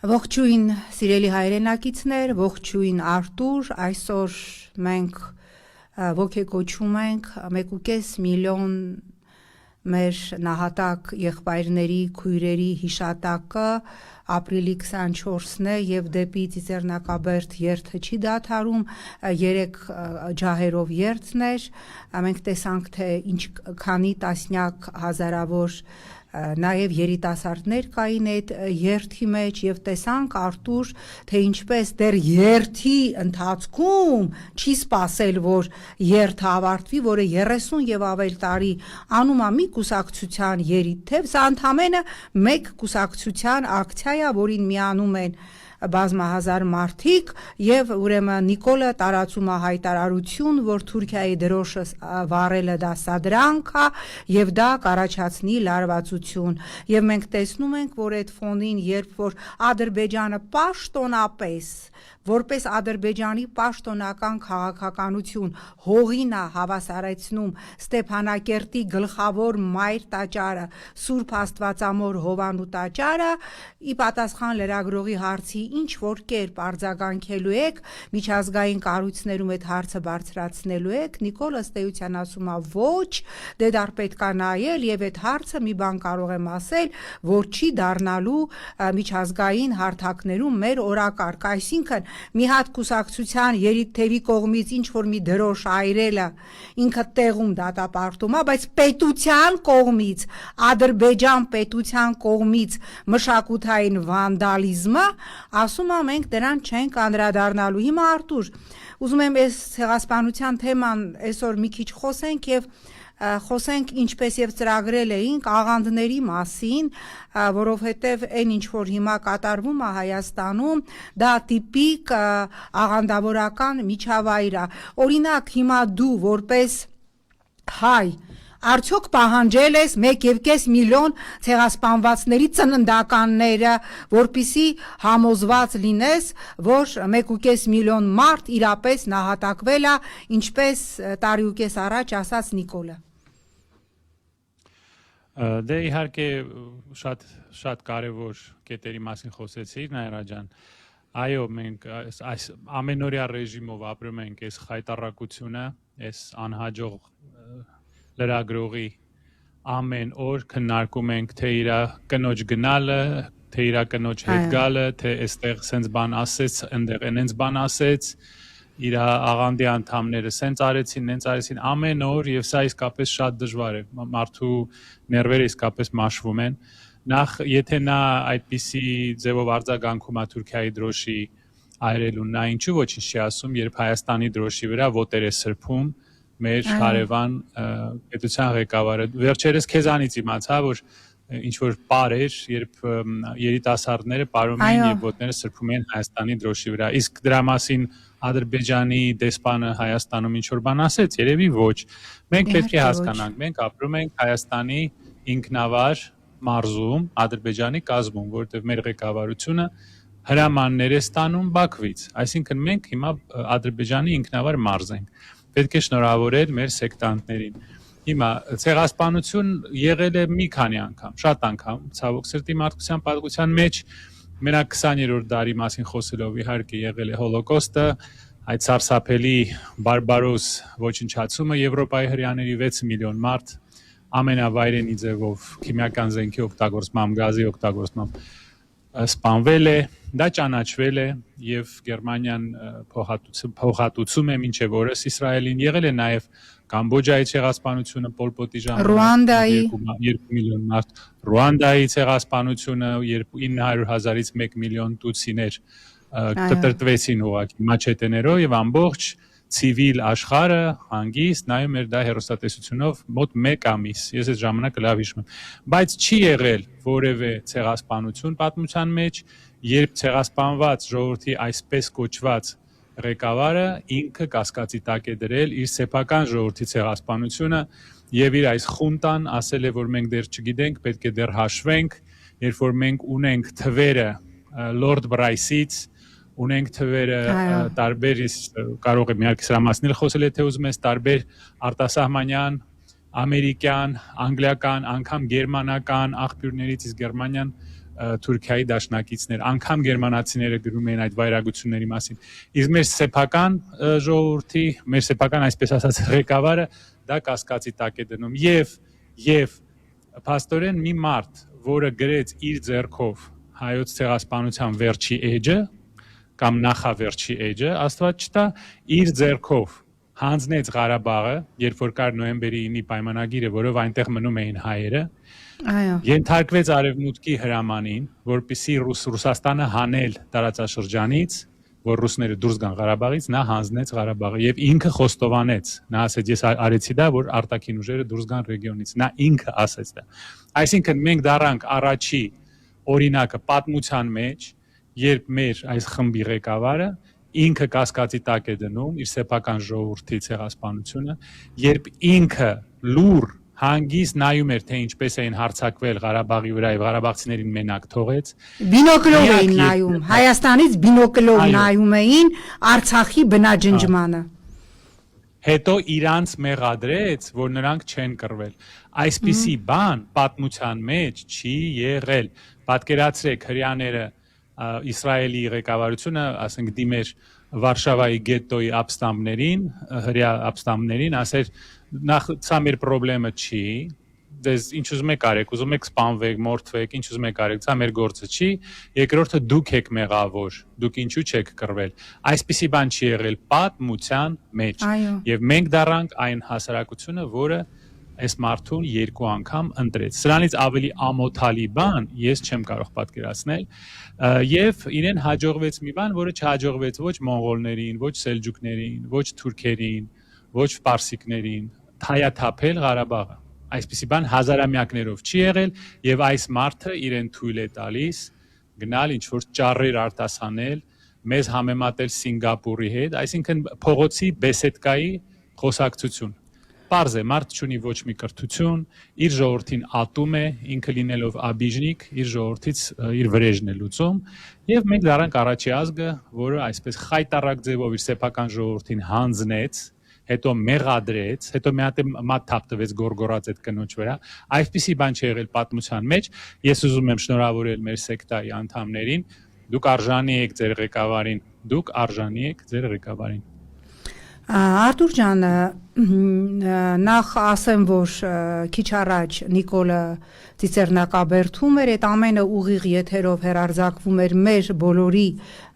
Ողջույն սիրելի հայրենակիցներ, ողջույն Արտուր, այսօր մենք ոգեկոչում ենք 1.5 միլիոն մեր նահատակ եղբայրների, քույրերի հիշատակը ապրիլի 24-ն է և դեպի Ծիծեռնակաբերդ երթը չի դադարում, 3 ջահերով երթն էր, մենք տեսանք, թե քանի տասնյակ հազարավոր նաև երիտասարդներ կային այդ երթի մեջ և տեսանք Արտուր, թե ինչպես դեռ երթի ընթացքում չի սպասել, որ երթը ավարտվի, որը 30 և ավել տարի անում է մի կուսակցության երիտ թև, սա ընդամենը մեկ կուսակցության ակցիա է, որին միանում են բազմահազար մարդիկ և ուրեմն Նիկոլը տարածում է հայտարարություն, որ Թուրքիայի դրոշը վառելը դա սադրանք է և դա կառաջացնի լարվածություն և մենք տեսնում ենք, որ այդ ֆոնին երբ որ Ադրբեջանը պաշտոնապես որպես Ադրբեջանի պաշտոնական քաղաքականություն հողին է հավասարեցնում Ստեփանակերտի գլխավոր մայր տաճարը Սուրբ Աստվածամոր Հովանու տաճարը, ի պատասխան լրագրողի հարցի ինչ որ կերպ արձագանքելու եք, միջազգային կառույցներում այդ հարցը բարձրացնելու եք, Նիկոլը ըստ էության ասում է ոչ, դե դար պետք է նայել և այդ հարցը մի բան կարող եմ ասել, որ չի դառնալու միջազգային հարթակներում մեր օրակարգ, այսինքն մի հատ կուսակցության երիտթևի կողմից ինչ որ մի դրոշ այրելը ինքը տեղում դատապարտում է, բայց պետության կողմից, Ադրբեջան պետության կողմից մշակութային վանդալիզմը, ասում եմ մենք դրան չենք անդրադառնալու։ Հիմա Արտուր, ուզում եմ այս ցեղասպանության թեման այսօր մի քիչ խոսենք և խոսենք ինչպես և ծրագրել էինք աղանդների մասին, որովհետև այն ինչ որ հիմա կատարվում է Հայաստանում, դա տիպիկ աղանդավորական միջավայր է։ Օրինակ հիմա դու որպես հայ արդյոք պահանջել ես 1.5 միլիոն ցեղասպանվածների ծննդականները, որպիսի համոզված լինես, որ 1.5 միլիոն մարդ իրապես նահատակվել է, ինչպես տարիուկես առաջ ասաց Նիկոլը։ Դե իհարկե շատ կարևոր կետերի մասին խոսեցիր, Նաիրա ջան։ Այո, մենք այս ամենօրյա ռեժիմով ապրում ենք այս խայտառակությունը, այս անհաջող լրագրողի ամեն օր քննարկում ենք թե իր կնոջ գնալը, թե իր կնոջ հետ գալը, թե այստեղ սենց բան ասեց, այնտեղ այնց բան ասեց, իր աղանդի անդամները սենց արեցին, նենց արեցին ամեն օր և սա իսկապես շատ դժվար է, մարդու ներվերը իսկապես մաշվում են։ Նախ եթե նա այդպիսի ձևով արձագանքում է Թուրքիայի դրոշի այրելուն, նա ինչու ոչինչ չի ասում, երբ Հայաստանի դրոշի վրա ոտեր է սրբում մեր հարևան պետության ղեկավարը։ Վերջերս քեզանից իմացա, որ ինչ որ պար էր, երբ երիտասարդները պարում էին և ոտները սրբում էին Հայաստանի դրոշի վրա։ Իսկ դրա մասին Ադրբեջանի դեսպանը Հայաստանում ինչ որ բան ասեց, երևի ոչ։ Մենք պետք է հասկանանք, մենք ապրում ենք Հայաստանի ինքնավար մարզում, Ադրբեջանի կազմում, որտեղ մեր ղեկավարությունը հրամաններ է ստանում Բաքվից, այսինքն մենք հիմա Ադրբեջանի ինքնավար մարզ ենք։ Պետք է շնորհավորել մեր սեկտանտներին։ Հիմա ցեղասպանություն եղել է մի քանի անգամ, շատ անգամ, ցավոք սրտի մարդկության պատմության մեջ մենակ 20-րդ դարի մասին խոսելով իհարկե եղել է հոլոկոստը, այդ սարսափելի բարբարոս ոչնչացումը Եվրոպայի հրեաների 6 միլիոն մարդ ամենավայրենի ձևով քիմիական զենքի օգտագործմամբ, գազի օգտագործմամբ սպանվել է, դա ճանաչվել է և Գերմանիան փոխհատուցում է մինչև օրս Իսրայելին, եղել է նաև Կամբոջայի ցեղասպանությունը Պոլ Պոտի Ռուանդայի 2 միլիոն մարդ, Ռուանդայի ցեղասպանությունը, երբ 900,000-ից 1 միլիոն տուցիներ կտրտվեցին ուղղակի մաչետեներով և ամբողջ ցիվիլ աշխարհը հանգիստ նայում էր դա հեռուստատեսությունով մոտ 1 ամիս, ես այդ ժամանակը լավ հիշում եմ, բայց չի եղել որևէ ցեղասպանություն պատմության մեջ, երբ ցեղասպանված ժողովրդի այսպես կոչված ղեկավարը ինքը կասկածի տակ է դրել իր սեփական ժողովրդի ցեղասպանությունը եւ իր այս խունտան ասել է, որ մենք դեռ չգիտենք, պետք է դեռ հաշվենք, երբ որ մենք ունենք թվերը Լորդ Բրայսից, ունենք թվերը տարբեր, կարող եմ իհարկե սրա մասին խոսել, եթե ուզում ես, տարբեր արտասահմանյան ամերիկյան, անգլիական, անգամ գերմանական աղբյուրներից, իսկ Գերմանիան Թուրքիայի դաշնակիցներ, անգամ գերմանացիները գրում են այդ վայրագությունների մասին։ Իսկ մեր սեփական ժողովրդի, մեր սեփական, այսպես ասած, ղեկավարը դա կասկածի տակ է դնում եւ փաստորեն մի մարդ, որը գրեց իր ձեռքով հայոց ցեղասպանության վերջի էջը կամ նախավերջի էջը, Աստված չտա, իր ձեռքով հանձնեց Ղարաբաղը, երբ որ կար նոյեմբերի 9-ի պայմանագիրը, որով այնտեղ մնում էին հայերը, ենթարկվեց Արևմուտքի հրամանին, որպեսզի Ռուսաստանը հանել տարածաշրջանից, որ ռուսները դուրս գան Ղարաբաղից, նա հանձնեց Ղարաբաղը եւ ինքը խոստովանեց, նա ասեց ես արեցի դա, որ արտաքին ուժերը դուրս գան ռեգիոնից, նա ինքը ասեց դա։ Այսինքն մենք դառանք առաջի օրինակը պատմության մեջ, երբ մեր այս խմբի ղեկավարը ինքը կասկածի տակ է դնում իր սեփական ժողովրդի ցեղասպանությունը, երբ ինքը լուր հանգիստ նայում էր, թե ինչպես էին հարձակվել Ղարաբաղի վրա եւ ղարաբաղցիներին մենակ թողեց։ Բինոկլով էին նայում, Հայաստանից բինոկլով նայում էին Արցախի բնաջնջմանը։ Հետո իրանց մեղադրեց, որ նրանք չեն կռվել։ Այսպիսի բան պատմության մեջ չի եղել։ Պատկերացրեք հрьяաները Իսրայելի ղեկավարությունը, ասենք դիմեր Վարշավայի գետոյի ապստամբներին, հрья ապստամբներին, ասեր նախ սա մեր խնդրը չի, դες ինչ ուզում եք արեք, ուզում եք սպանվեք, մորթվեք, ինչ ուզում եք արեք, սա մեր գործը չի, երկրորդը դուք եք մեղավոր, դուք ինչու չեք կռվել։ Այսպիսի բան չի եղել պատմության մեջ։ Եվ մենք դառանք այն հասարակությունը, որը այս մարդուն երկու անգամ ընտրեց։ Սրանից ավելի ամոթալի բան ես չեմ կարող պատկերացնել, եւ իրեն հաջողվեց մի բան, որը չհաջողվեց ոչ մոնղոլներին, ոչ սելջուկներին, ոչ թուրքերին, ոչ պարսիկներին, թայաթափել Ղարաբաղը։ Այսպիսի բան հազարամյակներով չի եղել եւ այս մարդը իրեն թույլ է տալիս գնալ ինչ որ ճառեր արտասանել, մեզ համեմատել Սինգապուրի հետ, այսինքն փողոցի բեսեդկայի խոսակցություն։ Պարզ է, մարդ չունի ոչ մի կրթություն, իր ժողովրդին ատում է, ինքը լինելով աբիժնիկ, իր ժողովրդից իր վրեժն է լուծում, եւ մենք դառանք առաջի ազգը, որը այսպես խայտարակ ձևով իր սեփական ժողովրդին հանձնեց, հետո մեղադրեց, հետո մի հատ մատ թափ տվեց գորգորած այդ կնոջ վրա։ Այսպիսի բան չի եղել պատմության մեջ։ Ես ուզում եմ շնորհավորել մեր սեկտայի անդամներին, դուք արժանի եք ձեր ղեկավարին, դուք արժանի եք ձեր ղեկավարին։ Արտուր ջան, նախ ասեմ, որ քիչ առաջ Նիկոլը Ծիծեռնակաբերդում էր, այդ ամենը ուղիղ եթերով հեռարձակվում էր մեր բոլորի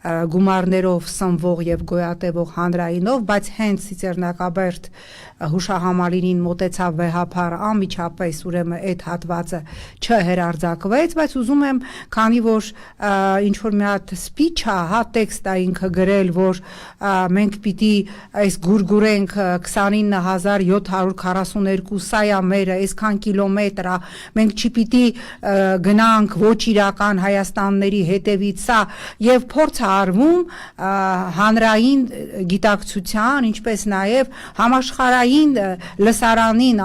գումարներով սնվող եւ գոյատևող հանրայինով, բայց հենց Ծիծեռնակաբերդ հուշահամալիրին մոտեցավ վեհափառ անմիջապես, ուրեմն այդ հատվածը չհերարձակվեց, բայց ուզում եմ, քանի որ ինչ որ մի հատ սպիչ է, հա տեքստ է ինքը գրել, որ մենք պիտի այս գուրգուրենք 29742 սա է մերը, այսքան կիլոմետր է, մենք չպիտի գնանք ոչ իրական Հայաստանների հետևից, սա եւ փորձ է արվում հանրային գիտակցության, ինչպես նաեւ համաշխարհային լսարանին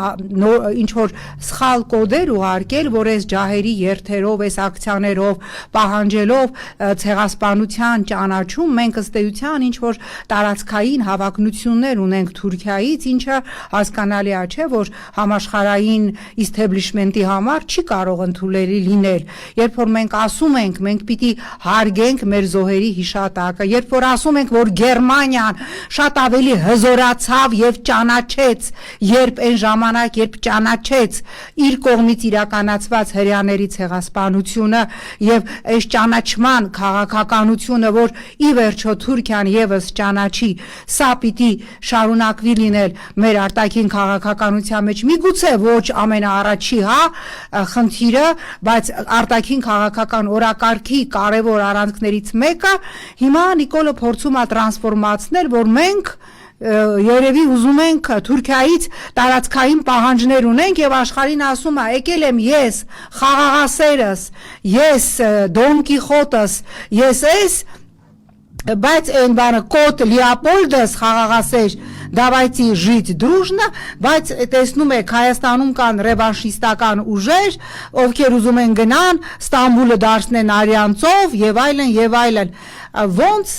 ինչ որ սխալ կոդեր ուղարկել, որ այս ջահերի երթերով, այս ակցիաներով պահանջելով ցեղասպանության ճանաչում մենք ըստ էության ինչ որ տարածքային հավակնություններ ունենք Թուրքիայից, ինչը հասկանալի է, չէ, որ համաշխարհային իստեբլիշմենտի համար չի կարող ընդունելի լինել։ Երբ որ մենք ասում ենք, մենք պիտի հարգենք մեր զոհերի հիշատակը, երբ որ ասում ենք, որ Գերմանիան շատ ավելի հզորացավ եւ ճանաչեց, երբ այն ժամանակ, երբ ճանաչեց իր կողմից իրականացված հрьяաների ցեղասպանությունը եւ այս ճանաչման քաղաքականությունը, որ ի վերջո Թուրքիան եւս ճանաչի, սա պիտի շարունակվի լինել մեր արտաքին քաղաքականության մեջ, միգուցե ոչ ամենաառաջի, հա, խնդիրը, բայց արտաքին քաղաքական օրակարգի կարևոր առանցքներից մեկը հիմա Նիկոլը փորձում է տրանսֆորմացնել, որ մենք երևի ուզում ենք Թուրքիայից տարածքային պահանջներ ունենք եւ աշխարհին ասում է եկել եմ ես խաղաղասերս, ես Դոն Կիխոտս, ես ես, բայց այն բանը կոտ Լեոպոլդս խաղաղասեր давайте жить дружно, բայց տեսնում եք Հայաստանում կան ռևանշիստական ուժեր, ովքեր ուզում են գնան Ստամբուլը դարձնեն արյանցով եւ այլն եւ այլն։ ոնց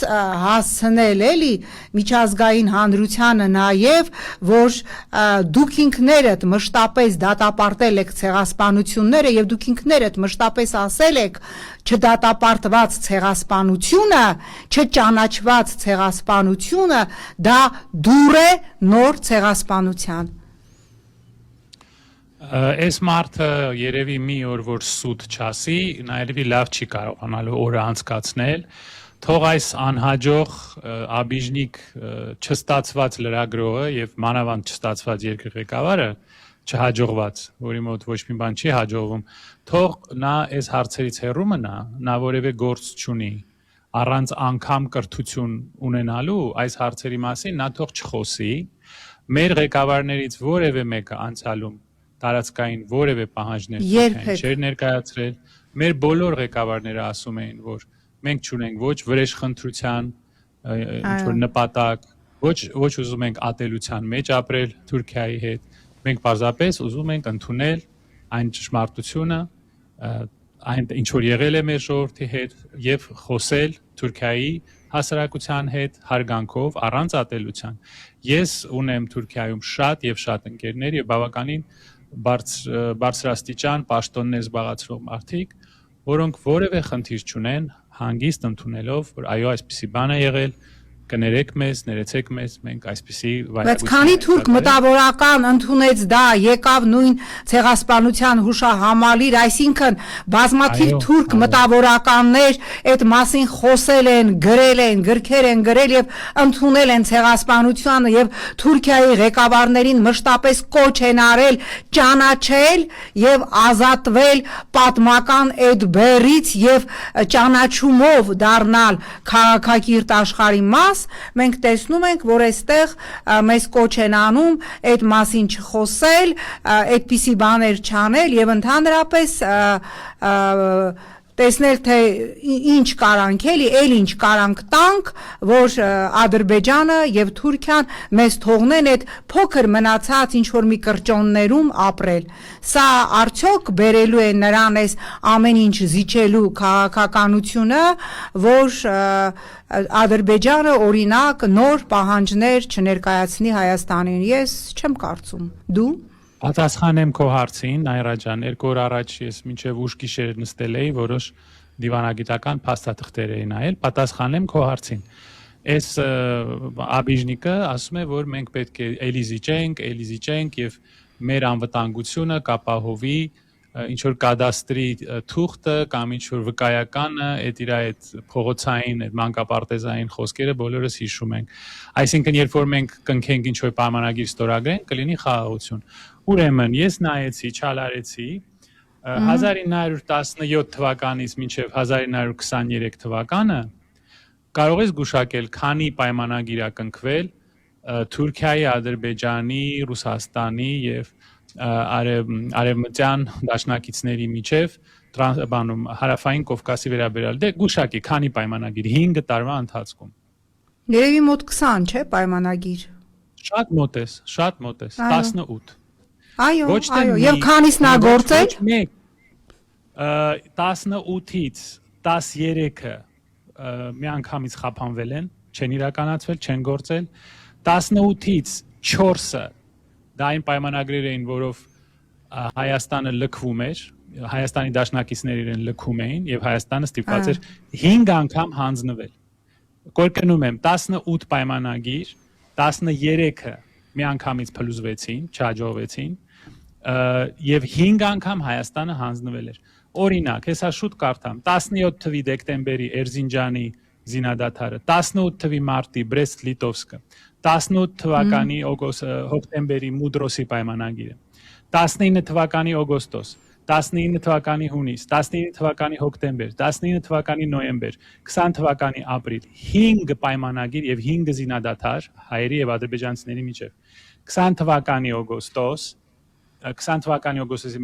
հասցնել էլի միջազգային հանրությանը նաև, որ դուք ինքներդ մշտապես դատապարտել եք ցեղասպանությունները եւ դուք ինքներդ մշտապես ասել եք չդատապարտված ցեղասպանությունը, չճանաչված ցեղասպանությունը դա դուր է նոր ցեղասպանության։ Այս մարդը երևի մի օր որ սուտ չասի, երևի լավ չի կարողանալու օրը անցկացնել, թող այս անհաջող աբիժնիկ չստացված լրագրողը եւ մանավանդ չստացված երկրի ղեկավարը չհաջողված, որի մոտ ոչ մի բան չի հաջողվում, թող նա այս հարցերից հեռու մնա, նա որևէ գործ չունի, առանց անգամ կրթություն ունենալու այս հարցերի մասին նա թող չխոսի, մեր ղեկավարներից որևէ մեկը անցյալում տարածքային որևէ պահանջներ չէր ներկայացրել, մեր բոլոր ղեկավարները ասում էին, որ մենք չունենք ոչ վրեժխնդրության ինչ-որ նպատակ, ոչ ուզում ենք ատելության մեջ ապրել Թուրքիայի հետ, մենք պարզապես ուզում ենք ընդունել այն ճշմարտությունը, այն ինչ որ եղել է մեր ժողովրդի հետ եւ խոսել Թուրքիայի հասարակության հետ հարգանքով առանց ատելության։ Ես ունեմ Թուրքիայում շատ եւ շատ ընկերներ եւ բավականին բարձրաստիճան պաշտոններ զբաղեցնող մարդիկ, որոնք որևէ խնդիր չունեն հանգիստ ընդունելով, որ այո, այսպիսի բան է եղել, կներեք մեզ, ներեցեք մեզ, մենք այսպիսի բայց քանի թուրք մտավորական ընդունեց դա, եկավ նույն ցեղասպանության հուշահամալիր, այսինքն բազմաթիվ թուրք մտավորականներ այդ մասին խոսել են, գրել են, գրքեր են գրել եւ ընդունել են ցեղասպանությունը եւ Թուրքիայի ղեկավարներին մշտապես կոչ են արել ճանաչել եւ ազատվել պատմական այդ բեռից եւ ճանաչումով դառնալ քաղաքակիրթ աշխարհի մաս, մենք տեսնում ենք, որ այստեղ մեզ կոչ են անում այդ մասին չխոսել, այդպիսի բաներ չանել եւ ընդհանրապես տեսնել թե ինչ կարանք էլի, էլ ինչ կարանք տանք, որ Ադրբեջանը եւ Թուրքիան մեզ թողնեն այդ փոքր մնացած ինչ որ մի կրճոններում ապրել։ Սա արդյոք բերելու է նրան այս ամեն ինչ զիջելու քաղաքականությունը, որ Ադրբեջանը օրինակ նոր պահանջներ չներկայացնի Հայաստանին։ Ես չեմ կարծում։ Դու Պատասխանեմ քո հարցին, Նայրա ջան, 2 օր առաջ ես մինչև ուշ գիշեր նստել էի, որոշ դիվանագիտական փաստաթղթեր էի նայել, պատասխանեմ քո հարցին։ Այս աբիժնիկը ասում է, որ մենք պետք է էլի զիջենք եւ մեր անվտանգությունը կապահովի ինչ որ կադաստրի թուղթը կամ ինչ որ վկայականը, այդ իր այդ փողոցային, այդ մանկապարտեզային խոսքերը բոլորս հիշում ենք։ Այսինքն, երբ որ մենք կնքենք ինչ որ պայմանագիր ստորագրենք, կլինի խաղաղություն։ Ուրեմն ես նայեցի, չալարեցի 1917 թվականից մինչև 1923 թվականը կարող ես գուշակել, քանի պայմանագիր ա կնքվել Թուրքիայի, Ադրբեջանի, Ռուսաստանի եւ արևմտյան դաշնակիցների միջև հարավային Կովկասի վերաբերյալ դե գուշակի քանի պայմանագիր 5 տարվա ընթացքում։ Երևի մոտ 20, չէ, պայմանագիր։ Շատ մոտ ես, 18։ Այո, եւ քանիսն ա գործել։ 18-ից 13-ը միանգամից խափանվել են, չեն իրականացվել, չեն գործել, 18-ից 4-ը դա այն պայմանագրեր էին, որով Հայաստանը լքվում էր, Հայաստանի դաշնակիցները իրեն լքում էին եւ Հայաստանը ստիպված էր 5 անգամ հանձնվել։ Կրկնում եմ, 18 պայմանագիր, 13-ը միանգամից փլուզվեցին, չհաջողվեցին, եւ 5 անգամ Հայաստանը հանձնվել էր։ Օրինակ, հեսա շուտ կարդամ, 17 թվականի դեկտեմբերի Էրզինջանի զինադադարը, 18 թվականի մարտի Բրեստ-Լիտովսկը, 18 թվականի հոկտեմբերի Մուդրոսի պայմանագիրը, 19 թվականի օգոստոս, 19 թվականի հունիս, 19 թվականի հոկտեմբեր, 19 թվականի նոյեմբեր, 20 թվականի ապրիլ, 5 պայմանագիր եւ 5 զինադադար հայերի եւ ադրբեջանցիների միջեւ, 20 թվականի օգոստոս, 20 թվականի օգոստոսի